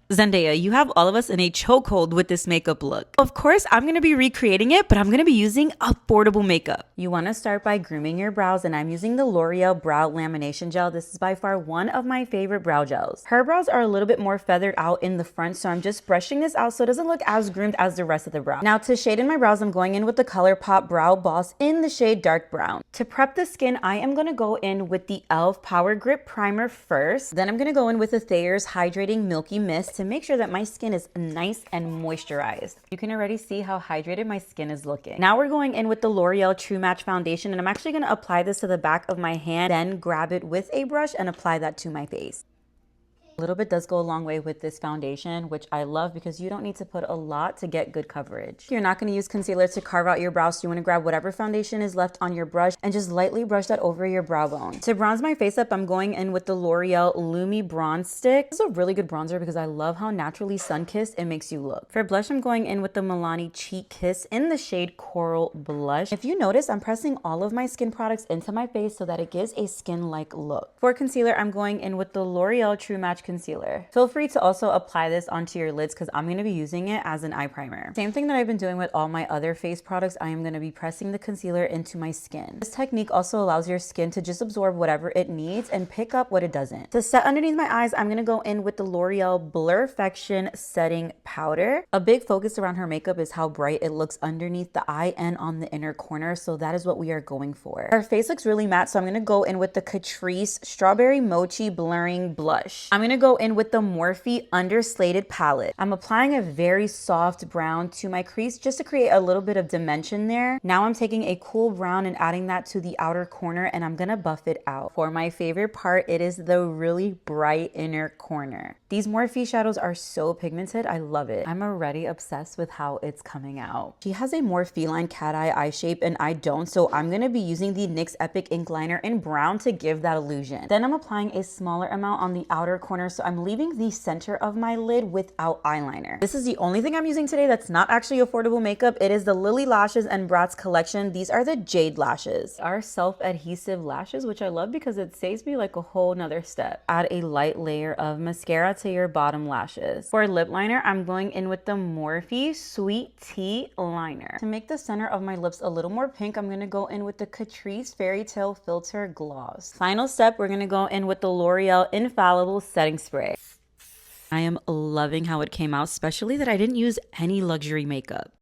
Zendaya, you have all of us in a chokehold with this makeup look. Of course, I'm going to be recreating it, but I'm going to be using affordable makeup. You want to start by grooming your brows, and I'm using the L'Oreal Brow Lamination Gel. This is by far one of my favorite brow gels. Her brows are a little bit more feathered out in the front, so I'm just brushing this out so it doesn't look as groomed as the rest of the brow. Now to shade in my brows, I'm going in with the ColourPop Brow Boss in the shade Dark Brown. To prep the skin, I am going to go in with the e.l.f. Power Grip Primer first. Then I'm going to go in with the Thayer's Hydrating Milky Mist to make sure that my skin is nice and moisturized. You can already see how hydrated my skin is looking. Now we're going in with the L'Oreal True Match Foundation, and I'm actually going to apply this to the back of my hand, then grab it with a brush and apply that to my face. A little bit does go a long way with this foundation, which I love because you don't need to put a lot to get good coverage. You're not going to use concealer to carve out your brows, so you want to grab whatever foundation is left on your brush and just lightly brush that over your brow bone. To bronze my face up, I'm going in with the L'Oreal Lumi Bronze Stick. This is a really good bronzer because I love how naturally sun-kissed it makes you look. For blush, I'm going in with the Milani Cheek Kiss in the shade Coral Blush. If you notice, I'm pressing all of my skin products into my face so that it gives a skin-like look. For concealer, I'm going in with the L'Oreal True Match Concealer. Feel free to also apply this onto your lids because I'm going to be using it as an eye primer. Same thing that I've been doing with all my other face products, I am going to be pressing the concealer into my skin. This technique also allows your skin to just absorb whatever it needs and pick up what it doesn't. To set underneath my eyes, I'm going to go in with the L'Oreal Blurrfection Setting Powder. A big focus around her makeup is how bright it looks underneath the eye and on the inner corner, so that is what we are going for. Her face looks really matte, so I'm going to go in with the Catrice Strawberyy Mochi Blurring Blush. I'm going to go in with the Morphe Underslated palette. I'm applying a very soft brown to my crease just to create a little bit of dimension there. Now I'm taking a cool brown and adding that to the outer corner, and I'm gonna buff it out. For my favorite part, it is the really bright inner corner. These Morphe shadows are so pigmented, I love it. I'm already obsessed with how it's coming out. She has a more feline cat eye shape and I don't, so I'm gonna be using the NYX Epic Ink Liner in brown to give that illusion. Then I'm applying a smaller amount on the outer corner, so I'm leaving the center of my lid without eyeliner. This is the only thing I'm using today that's not actually affordable makeup. It is the Lily Lashes and Bratz collection. These are the Jade lashes. Are self-adhesive lashes, which I love because it saves me like a whole nother step. Add a light layer of mascara to your bottom lashes. For lip liner, I'm going in with the Morphe Sweet Tea Liner. To make the center of my lips a little more pink, I'm gonna go in with the Catrice Fairytale Filter Gloss. Final step, we're gonna go in with the L'Oreal Infallible Setting Spray. I am loving how it came out, especially that I didn't use any luxury makeup.